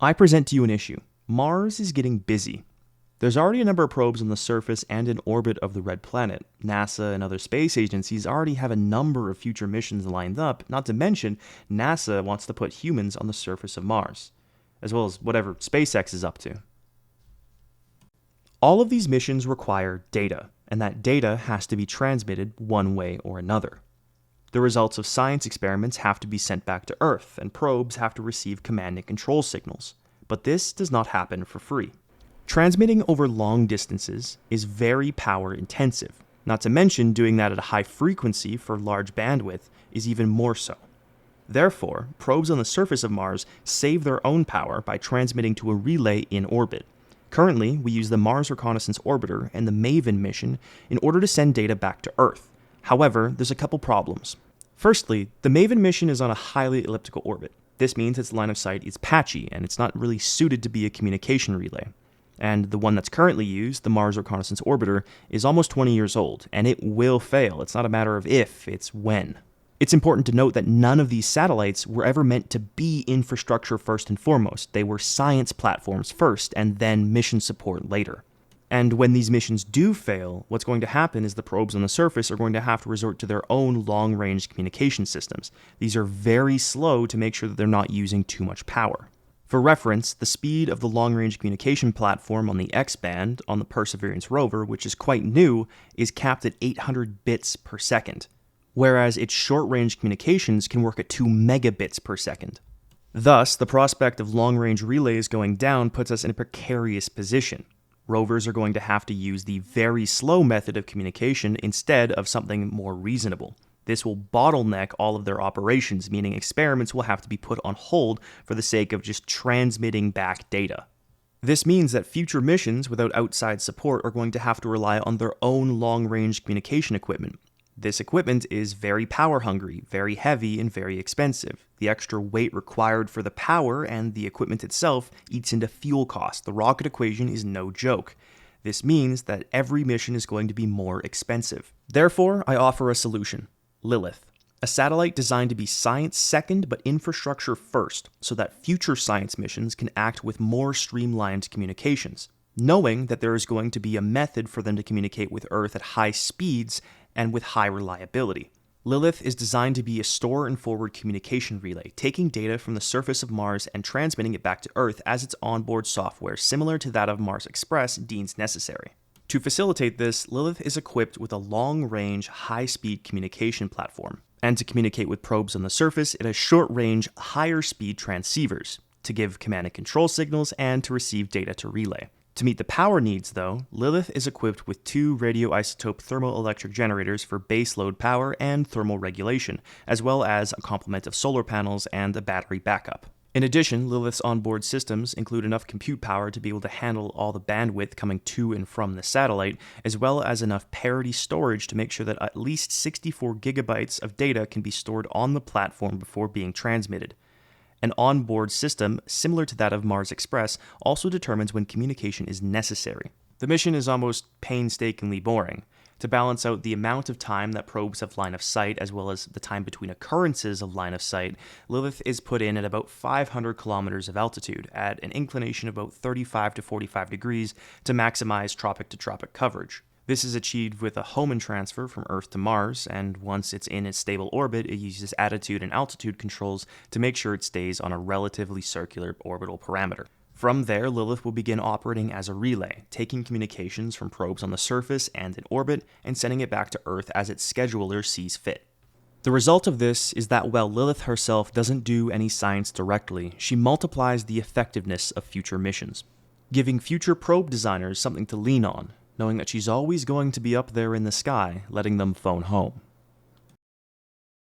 I present to you an issue. Mars is getting busy. There's already a number of probes on the surface and in orbit of the red planet. NASA and other space agencies already have a number of future missions lined up, not to mention NASA wants to put humans on the surface of Mars, as well as whatever SpaceX is up to. All of these missions require data, and that data has to be transmitted one way or another. The results of science experiments have to be sent back to Earth, and probes have to receive command and control signals. But this does not happen for free. Transmitting over long distances is very power intensive, not to mention doing that at a high frequency for large bandwidth is even more so. Therefore, probes on the surface of Mars save their own power by transmitting to a relay in orbit. Currently, we use the Mars Reconnaissance Orbiter and the MAVEN mission in order to send data back to Earth. However, there's a couple problems. Firstly, the MAVEN mission is on a highly elliptical orbit. This means its line of sight is patchy, and it's not really suited to be a communication relay. And the one that's currently used, the Mars Reconnaissance Orbiter, is almost 20 years old, and it will fail. It's not a matter of if, it's when. It's important to note that none of these satellites were ever meant to be infrastructure first and foremost. They were science platforms first, and then mission support later. And when these missions do fail, what's going to happen is the probes on the surface are going to have to resort to their own long-range communication systems. These are very slow to make sure that they're not using too much power. For reference, the speed of the long-range communication platform on the X-band on the Perseverance rover, which is quite new, is capped at 800 bits per second, whereas its short-range communications can work at 2 megabits per second. Thus, the prospect of long-range relays going down puts us in a precarious position. Rovers are going to have to use the very slow method of communication instead of something more reasonable. This will bottleneck all of their operations, meaning experiments will have to be put on hold for the sake of just transmitting back data. This means that future missions without outside support are going to have to rely on their own long-range communication equipment. This equipment is very power-hungry, very heavy, and very expensive. The extra weight required for the power and the equipment itself eats into fuel costs. The rocket equation is no joke. This means that every mission is going to be more expensive. Therefore, I offer a solution. Lilith. A satellite designed to be science second but infrastructure first, so that future science missions can act with more streamlined communications, knowing that there is going to be a method for them to communicate with Earth at high speeds and with high reliability. Lilith is designed to be a store and forward communication relay, taking data from the surface of Mars and transmitting it back to Earth as its onboard software, similar to that of Mars Express, deems necessary. To facilitate this, Lilith is equipped with a long-range, high-speed communication platform, and to communicate with probes on the surface, it has short-range, higher-speed transceivers to give command and control signals and to receive data to relay. To meet the power needs, though, Lilith is equipped with 2 radioisotope thermoelectric generators for baseload power and thermal regulation, as well as a complement of solar panels and a battery backup. In addition, Lilith's onboard systems include enough compute power to be able to handle all the bandwidth coming to and from the satellite, as well as enough parity storage to make sure that at least 64 gigabytes of data can be stored on the platform before being transmitted. An onboard system, similar to that of Mars Express, also determines when communication is necessary. The mission is almost painstakingly boring. To balance out the amount of time that probes have line of sight, as well as the time between occurrences of line of sight, Lilith is put in at about 500 kilometers of altitude, at an inclination of about 35 to 45 degrees to maximize tropic-to-tropic coverage. This is achieved with a Hohmann transfer from Earth to Mars, and once it's in its stable orbit, it uses attitude and altitude controls to make sure it stays on a relatively circular orbital parameter. From there, Lilith will begin operating as a relay, taking communications from probes on the surface and in orbit, and sending it back to Earth as its scheduler sees fit. The result of this is that while Lilith herself doesn't do any science directly, she multiplies the effectiveness of future missions, giving future probe designers something to lean on, knowing that she's always going to be up there in the sky, letting them phone home.